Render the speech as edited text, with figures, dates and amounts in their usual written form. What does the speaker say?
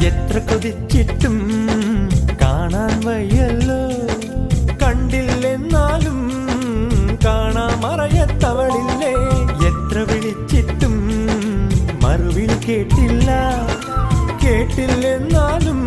എത്ര കൊതിച്ചിട്ടും കാണാൻ വയ്യല്ലോ, കണ്ടില്ലെന്നാലും കാണാമറയത്തവളില്ലേ. എത്ര വിളിച്ചിട്ടും മറുവിളി കേട്ടില്ല, കേട്ടില്ലെന്നാലും